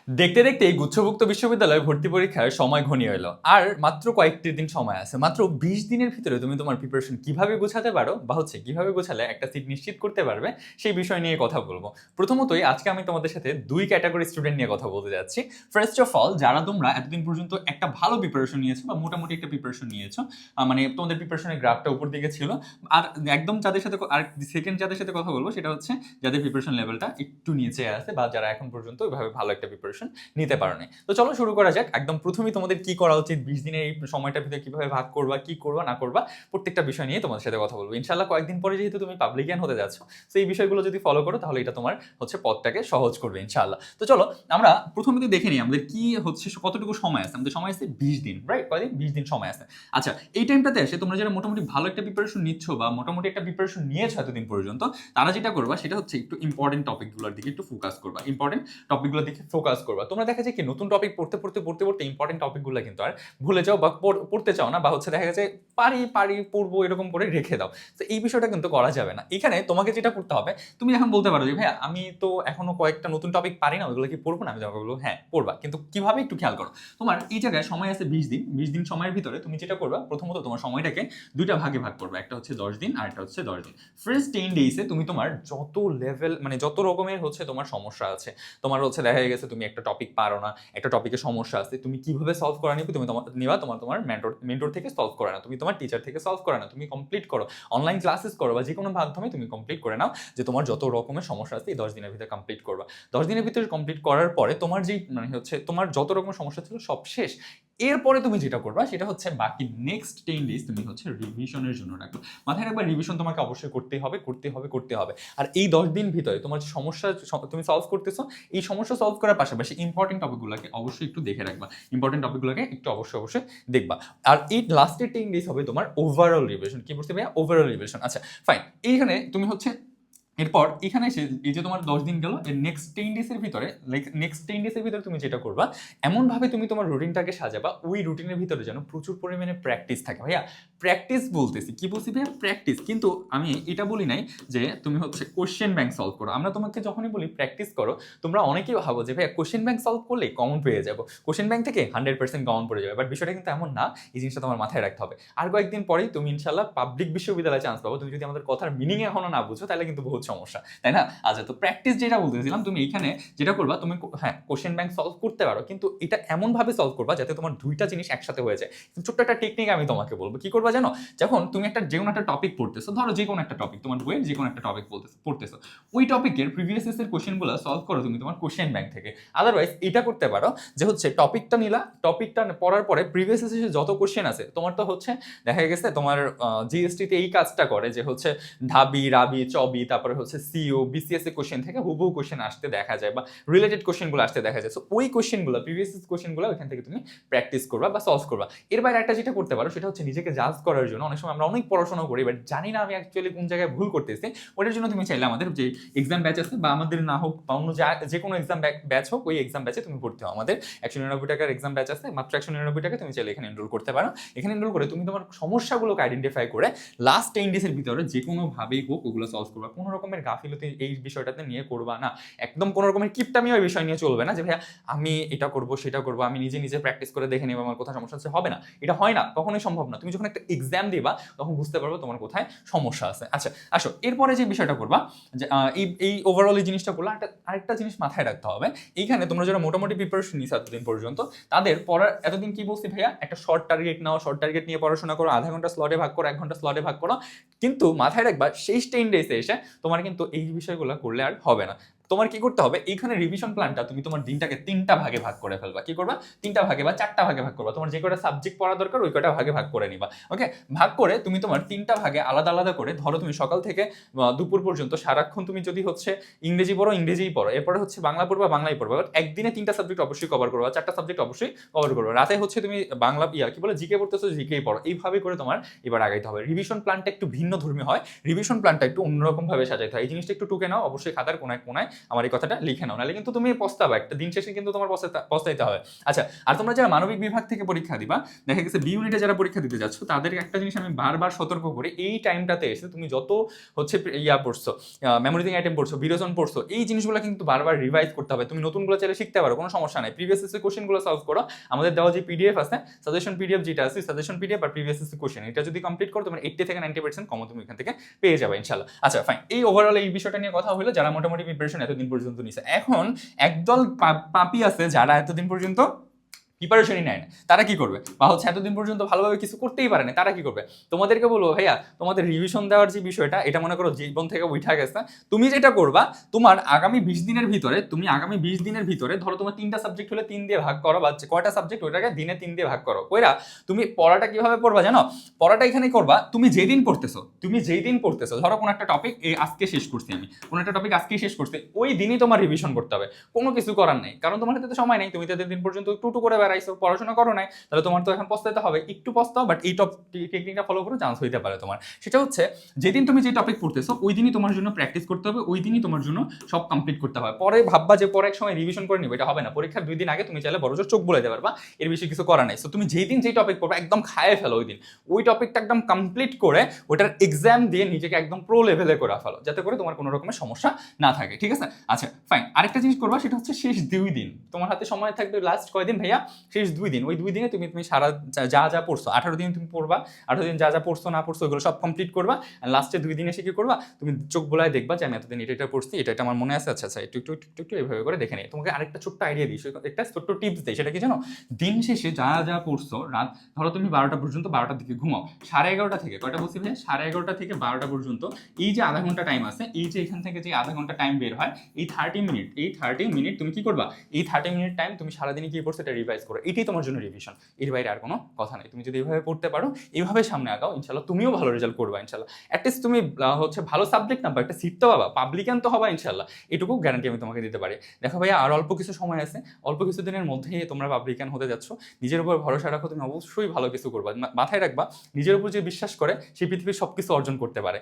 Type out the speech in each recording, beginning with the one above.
দেখতে দেখতে এই গুচ্ছভুক্ত বিশ্ববিদ্যালয়ে ভর্তি পরীক্ষার সময় ঘনিয়ে এলো আর মাত্র কয়েকটি দিন সময় আছে। মাত্র 20 দিনের ভিতরে তুমি তোমার প্রিপারেশন কিভাবে গোছাতে পারো বা কিভাবে গোছালে একটা সিট নিশ্চিত করতে পারবে সেই বিষয় নিয়ে কথা বলবো। প্রথমতই আজকে আমি তোমাদের সাথে দুই ক্যাটাগরি স্টুডেন্ট নিয়ে কথা বলতে যাচ্ছি। ফার্স্ট অফ অল, যারা তোমরা এতদিন পর্যন্ত একটা ভালো প্রিপারেশন নিয়েছো বা মোটামুটি একটা প্রিপারেশন নিয়েছো, মানে তোমাদের প্রিপারেশনের গ্রাফটা উপর দিকে ছিল। আর একদম যাদের সাথে আর সেকেন্ড যাদের সাথে কথা বলবো সেটা হচ্ছে যাদের প্রিপারেশন লেভেলটা একটু নিচে আছে বা যারা এখন পর্যন্ত ওইভাবে ভালো একটা প্রিপারেশন নিতে পারো না। তো চলো শুরু করা যাক। একদম প্রথমেই তোমাদের কি করা উচিত, 20 দিনের এই সময়টার ভিতরে কিভাবে ভাগ করবা, কি করবা না করবা, প্রত্যেকটা বিষয় নিয়ে তোমাদের সাথে কথা বলবো ইনশাল্লাহ। কয়েকদিন পরে যেহেতু তুমি পাবলিকিয়ান হতে যাচ্ছ, তো এই বিষয়গুলো যদি ফলো করো তাহলে এটা তোমার পথটাকে সহজ করবে ইনশাল্লাহ। তো চলো আমরা প্রথমে দেখে নিই আমাদের কি কতটুকু সময় আছে। আমাদের সময় আছে 20 দিন, রাইট? কয়দিন? 20 দিন সময় আছে। আচ্ছা, এই টাইমটাতে এসে তোমরা যারা মোটামুটি ভালো একটা প্রিপারেশন নিচ্ছ বা মোটামুটি একটা প্রিপারেশন নিয়েছো এতদিন পর্যন্ত, তারা যেটা করবা সেটা হচ্ছে একটু ইম্পর্টেন্ট টপিকগুলোর দিকে একটু ফোকাস করবা। ইম্পর্টেন্ট টপিকগুলোর দিকে ফোকাস করবা। তোমরা দেখা যায় কি নতুন টপিক পড়তে ইম্পর্টেন্ট টপিকগুলো কিন্তু আর ভুলে যাও বা পড়তে চাও না, বা দেখা গেছে পারি পড়বো এরকম করে রেখে দাও। তো এই বিষয়টা কিন্তু করা যাবে না। এখানে তোমাকে যেটা করতে হবে, তুমি এখন বলতে পারো যে ভাইয়া আমি তো এখনো কয়েকটা নতুন টপিক পারি না, ওইগুলো কি পড়বো না? আমি তোমাকে বলবো হ্যাঁ পড়বা, কিন্তু কিভাবে একটু খেয়াল করো। তোমার এই জায়গায় সময় আছে 20 দিন। 20 দিন সময়ের ভিতরে তুমি যেটা করবা, প্রথমত তোমার সময়টাকে দুইটা ভাগে ভাগ করবা। একটা হচ্ছে 10 দিন আর একটা হচ্ছে 10 দিন। ফার্স্ট 10 ডেইসে তুমি তোমার যত লেভেল মানে যত রকমের তোমার সমস্যা আছে, তোমার দেখা গেছে তুমি একটা টপিক পারো না, একটা টপিকে সমস্যা আছে, তুমি কিভাবে সলভ করা নিবে তুমি নিবা তোমার মেন্টর থেকে সলভ করে না, তুমি তোমার টিচার থেকে সলভ করে না, তুমি কমপ্লিট করো, অনলাইন ক্লাসেস করো বা যে কোনো মাধ্যমে তুমি কমপ্লিট করে নাও যে তোমার যত রকমের সমস্যা আছে এই 10 দিনের ভিতরে কমপ্লিট করবা। 10 দিনের ভিতরে কমপ্লিট করার পরে তোমার যেই তোমার যত রকমের সমস্যা ছিল সব শেষ। এরপরে তুমি যেটা করবা সেটা হচ্ছে বাকি নেক্সট 10 ডেজ তুমি রিভিশনের জন্য রাখবে। মাথায় রাখবা রিভিশন তোমাকে অবশ্যই করতে হবে। আর এই 10 দিন ভিতরে তোমার যে সমস্যা তুমি সলভ করতেছো, এই সমস্যা সলভ করার পাশাপাশি ইম্পর্টেন্ট টপিকগুলোকে অবশ্যই একটু দেখে রাখবা। ইম্পর্টেন্ট টপিকগুলোকে একটু অবশ্যই দেখবা। আর এই লাস্টের 10 ডেজ হবে তোমার ওভারঅল রিভিশন। কি বলতে ভাইয়া? Overall revision. আচ্ছা ফাইন, এইখানে তুমি এরপর এখানে এসে এই যে তোমার 10 দিন গেল, এর নেক্সট 10 ডেজের ভিতরে তুমি যেটা করবা, এমনভাবে তুমি তোমার রুটিনটাকে সাজাবা, ওই রুটিনের ভিতরে যেন প্রচুর পরিমাণে প্র্যাকটিস থাকে। ভাইয়া প্র্যাকটিস বলতেছি, কি বলছি ভাইয়া? প্র্যাকটিস। কিন্তু আমি এটা বলি নাই যে তুমি কোশ্চেন ব্যাংক সলভ করো। আমরা তোমাকে যখনই বলি প্র্যাকটিস করো, তোমরা অনেকেই ভাবো যে ভাইয়া কোশ্চেন ব্যাংক সলভ করলে কমন পেয়ে যাবো, কোশ্চেন ব্যাংক থেকে 100% কমন পড়ে যাবে। বাট বিষয়টা কিন্তু এমন না। এই জিনিসটা তোমার মাথায় রাখতে হবে। আর কয়েকদিন পরেই তুমি ইনশাল্লাহ পাবলিক বিশ্ববিদ্যালয়ে চান্স পাবো। তুমি যদি আমাদের কথার মিনিং এখনো না বুঝো তাহলে কিন্তু বহুত সমস্যা, তাই না? আচ্ছা, তো প্র্যাকটিস যেটা বলতেছিলাম, তুমি এইখানে যেটা করবা, তুমি হ্যাঁ কোশ্চেন ব্যাংক সলভ করতে পারো, কিন্তু এটা এমন ভাবে সলভ করবা যাতে তোমার দুইটা জিনিস একসাথে হয়ে যায়। ছোট্ট একটা টেকনিক আমি তোমাকে বলবো। কি করবা জানো? যখন তুমি যে কোনো একটা টপিক পড়তেছো, ধরো যে কোনো একটা টপিক, তোমার বইয়ের যে কোনো একটা টপিক পড়তেছো, ওই টপিকের প্রিভিয়াস এর কোশ্চেনগুলো সলভ করো তুমি তোমার কোশ্চেন ব্যাংক থেকে। আদারওয়াইজ এটা করতে পারো যে টপিকটা নিলা, টপিকটা পড়ার পরে প্রিভিয়াস এসে যত কোশ্চেন আছে তোমার, তো দেখা গেছে তোমার জিএসটি তে এই কাজটা করে যে ঢাবি রাবি চবি তারপরে সিও বিসিএস এর কোশ্চেন থেকে হুবহু কোশ্চেন আসতে দেখা যায় বা রিলেটেড কোশ্চেনগুলো আসতে দেখা যায়। সো ওই কোশ্চেনগুলো প্রিভিয়াস কোশ্চেনগুলো ওইখান থেকে তুমি প্র্যাকটিস করবা বা সলভ করবা। এর বাইরে একটা যেটা করতে পারো সেটা নিজেকে জাজ করার জন্য, অনেক সময় আমরা অনেক পড়াশোনা করি বাট জানি না আমি অ্যাকচুয়ালি কোন জায়গায় ভুল করতেছি। ওটার জন্য তুমি চাইলে আমাদের যে এক্সাম ব্যাচ আছে, বা আমাদের না হোক বা অন্য যে কোনো এক্সাম ব্যাচ হোক, ওই এক্সাম ব্যাচে তুমি ভর্তি হও। আমাদের 199 টাকার এক্সাম ব্যাচ আছে, মাত্র 199 টাকা। তুমি চাইলে এখানে এনরোল করতে পারো। এখানে এনরোল করে তুমি তোমার সমস্যাগুলোকে আইডেন্টিফাই করে লাস্ট 10 ডেজের ভিতরে যে কোনোভাবেই হোক ওগুলো সলভ করবা। কোনো রকমের গাফিলতি এই বিষয়টাতে নিয়ে করবা না। একদম কোনো রকমের কিপটামি ওই বিষয় নিয়ে চলবে না যে ভাইয়া আমি এটা করবো সেটা করবো, আমি নিজে প্র্যাকটিস করে দেখে নেবো আমার কোথায় সমস্যা আছে। হবে না, এটা হয় না, কখনোই সম্ভব না। তুমি যখন একটা এক্সাম দিবা তখন বুঝতে পারবো তোমার কোথায় সমস্যা আছে। আচ্ছা আসো, এরপরে যে বিষয়টা করবা, যে এই ওভারঅল এই জিনিসটা করলে আরেকটা জিনিস মাথায় রাখতে হবে। এইখানে তোমরা যারা মোটামুটি প্রিপারেশন নিছো এতদিন পর্যন্ত, তাদের পড়ার এতদিন কি বলছি ভাইয়া, একটা শর্ট টার্গেট নাও, শর্ট টার্গেট নিয়ে পড়াশোনা করো, আধা ঘন্টা স্লটে ভাগ করো, 1 ঘন্টা স্লটে ভাগ করো। কিন্তু মাথায় রাখবা সেই 10 ডেজে এসে তোমার কিন্তু এই বিষয়গুলো করলে আর হবে না। তোমার কি করতে হবে, এইখানে রিভিশন প্ল্যানটা তুমি তোমার দিনটাকে 3টা ভাগে ভাগ করে ফেলবা। কি করবা? 3টা ভাগে বা 4টা ভাগে ভাগ করবা। তোমার যে কটা সাবজেক্ট পড়া দরকার ওই কটা ভাগে ভাগ করে নিবা। ওকে, ভাগ করে তুমি তোমার 3টা ভাগে আলাদা আলাদা করে, ধরো তুমি সকাল থেকে দুপুর পর্যন্ত সারাক্ষণ তুমি যদি ইংরেজি পড়ো, ইংরেজিই পড়ো, এরপরে বাংলা পড়বা, বাংলাই পড়বা। একদিনে 3টা সাবজেক্ট অবশ্যই কভার করবা, 4টা সাবজেক্ট অবশ্যই কভার করবা। রাতে তুমি বাংলা কি বলে জিকে পড়তেছো, জিকেই পড়ো। এইভাবে করে তোমার এবার আগাইতে হবে। রিভিশন প্ল্যানটা একটু ভিন্ন ধর্মী হয়, রিভিশন প্ল্যানটা একটু অন্যরকম ভাবে সাজাইতে হয়। এই জিনিসটা একটু টুকে নাও অবশ্যই, খাতার কোনায় কোনায় আমার এই কথাটা লিখে নাও, নাহলে কিন্তু তুমি পস্তাবা, একটা দিন শেষে কিন্তু তোমার পস্তাইতে হবে। আচ্ছা, আর তোমরা যারা মানবিক বিভাগ থেকে পরীক্ষা দিবা, দেখা গেছে বি ইউনিটে যারা পরীক্ষা দিতে যাচ্ছ, তাদেরকে একটা জিনিস আমি বারবার সতর্ক করি, এই টাইমটাতে এসে তুমি যত হচ্ছে পড়ছো, মেমোরাইজিং আইটেম পড়ছো, বিরোজন পড়ছো, এই জিনিসগুলো কিন্তু বারবার রিভাইজ করতে হবে। তুমি নতুনগুলো চাইলে শিখতে পারো, কোনো সমস্যা নাই। প্রিভিয়াস এসে কোশ্চেনগুলো সলভ করো, আমাদের দেওয়া যে পিডিএফ আছে, সাজেশন পিডিএফ যেটা আছে, সাজেশন পিডিএফ আর প্রিভিয়াস এসে কোশ্চেন, এটা যদি কমপ্লিট করো তোমার 80 থেকে 90% কমন তুমি এখান থেকে পেয়ে যাবে ইনশাল্লাহ। আচ্ছা ফাইন, এই ওভারঅল এই বিষয়টা নিয়ে কথা হলো যারা মোটামুটি প্রিপারেশন এতদিন পর্যন্ত নিছে। এখন একদল পাপি আছে যারা এতদিন পর্যন্ত প্রিপারেশনই নেয় না, তারা কি করবে? বা হচ্ছে এতদিন পর্যন্ত ভালোভাবে কিছু করতেই পারে না, তারা কি করবে? তোমাদেরকে বলবো ভাইয়া, তোমাদের রিভিশন দেওয়ার যে বিষয়টা, এটা মনে করো জীবন থেকে উঠা গেছে। তুমি যেটা করবা, তোমার আগামী 20 দিনের ভিতরে ধরো তোমার 3টা সাবজেক্ট হলে 3 দিয়ে ভাগ করো, বা কয়টা সাবজেক্ট ওইটাকে দিনে 3 দিয়ে ভাগ করো। কইরা তুমি পড়াটা কিভাবে পড়বা জানো? পড়াটা এখানে করবা, তুমি যেই দিন পড়তেছো, ধরো কোনো একটা টপিক আজকে শেষ করছি, আমি কোনো একটা টপিক আজকে শেষ করছি, ওই দিনই তোমার রিভিশন করতে হবে। কোনো কিছু করার নেই, কারণ তোমার হাতে তো সময় নেই, তুমি তো দিন পর্যন্ত টুটু করে বেড়াইছো, পড়াশোনা করো নাই, তাহলে তোমার তো এখন পস্তাইতে হবে। একটু পস্তাও, বাট এই টেকনিকটা ফলো করে চান্স হইতে পারে তোমার। সেটা হচ্ছে যেদিন তুমি যে টপিক পড়তেছো ওই দিনই তোমার জন্য প্র্যাকটিস করতে হবে, ওই দিনই তোমার জন্য সব কমপ্লিট করতে হবে। পরে ভাববা যে পরে এক সময় রিভিশন করে নিবে, এটা হবে না। পরীক্ষার 2 দিন আগে তুমি চাইলে বড়জোর চোখ বলাইতে পারবা, এর বেশি কিছু করা নাই। সো তুমি যেই দিন যেই টপিক পড়বা একদম খায়ে ফেলো, ওই দিন ওই টপিকটা একদম কমপ্লিট করে ওটার এক্সাম দিয়ে নিজেকে একদম প্রো লেভেলে করে ফেলো, যাতে করে তোমার কোনো রকমের সমস্যা না থাকে, ঠিক আছে? আচ্ছা ফাইন, আরেকটা জিনিস করবা, সেটা হচ্ছে শেষ 2 দিন তোমার হাতে সময় থাকবে। লাস্ট কয়দিন ভাইয়া? শেষ 2 দিন। ওই 2 দিনে তুমি সারা যা পড়ছো, 18 দিন তুমি পড়বা, 18 দিন যা পড়ছো না পড়ছো ওগুলো সব কমপ্লিট করবা। আর লাস্টে 2 দিনে এসে কি করবা, তুমি চোখ বোলায় দেখবা যে আমি এতদিন এটা পড়ছি, এটা আমার মনে আছে, আচ্ছা একটু একটু একটু একটু এইভাবে করে দেখে নিই। তোমাকে আরেকটা ছোট্ট আইডিয়া দিই, একটা ছোট্ট টিপস দিই, সেটা কি জানো? দিন শেষে যা পড়ছো, রাত ধরো তুমি 12টা পর্যন্ত, 12টার দিকে ঘুমাও, 11:30 থেকে কয়টা বলছি ভাই, 11:30 থেকে 12টা পর্যন্ত এই যে আধা ঘন্টা টাইম আছে, এই যে এখান থেকে যে আধা ঘন্টা টাইম বের হয়, এই 30 মিনিট তুমি কি করবা? এই 30 মিনিট টাইম তুমি সারাদিনে কি পড়ছো এটা রিভাইজ করো, এটাই তোমার জন্য রিভিশন। এর বাইরে আর কোনো কথা নেই। তুমি যদি এইভাবে পড়তে পারো, এইভাবে সামনে আগাও, ইনশাল্লাহ তুমিও ভালো রেজাল্ট করবা ইনশাল্লাহ। অ্যাটলিস্ট তুমি হচ্ছে ভালো সাবজেক্ট নাম্বার একটা সিট তো পাবা, পাবলিকান তো হবা ইনশাল্লাহ, এটুকু গ্যারান্টি আমি তোমাকে দিতে পারি। দেখো ভাইয়া, আর অল্প কিছু সময় আছে, অল্প কিছু দিনের মধ্যেই তোমরা পাবলিকান হতে যাচ্ছ। নিজের উপর ভরসা রাখো, তুমি অবশ্যই ভালো কিছু করবা। মাথায় রাখবা, নিজের উপর যে বিশ্বাস করে সেই পৃথিবীর সবকিছু অর্জন করতে পারে।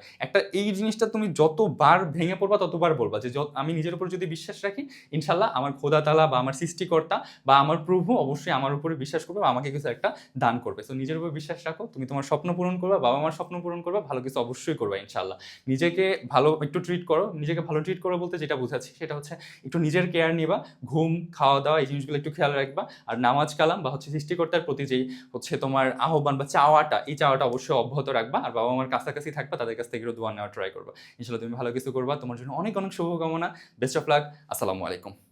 এই জিনিসটা তুমি যতবার ভেঙে পড়বা ততবার বলবা যে আমি নিজের উপর যদি বিশ্বাস রাখি, ইনশাল্লাহ আমার খোদা তাআলা বা আমার সৃষ্টিকর্তা বা আমার প্রভু অবশ্যই আমার উপরে বিশ্বাস করবে, আমাকে কিছু একটা দান করবে। তো নিজের উপর বিশ্বাস রাখো, তুমি তোমার স্বপ্ন পূরণ করবা, বাবা মার স্বপ্ন পূরণ করবা, ভালো কিছু অবশ্যই করবা ইনশাল্লাহ। নিজেকে ভালো একটু ট্রিট করো, নিজেকে ভালো ট্রিট করো বলতে যেটা বুঝাচ্ছি সেটা হচ্ছে একটু নিজের কেয়ার নিবা, ঘুম, খাওয়া দাওয়া, এই জিনিসগুলো একটু খেয়াল রাখবা। আর নামাজ কালাম বা হচ্ছে সৃষ্টিকর্তার প্রতি যেই হচ্ছে তোমার আহ্বান বা চাওয়াটা, এই চাওয়াটা অবশ্যই অব্যাহত রাখবা। আর বাবা মার কাছাকাছি থাকবা, তাদের কাছ থেকে দোয়া নেওয়া ট্রাই করবা। ইনশাল্লাহ তুমি ভালো কিছু করবা। তোমার জন্য অনেক অনেক শুভকামনা। Best of luck. আসসালামু আলাইকুম।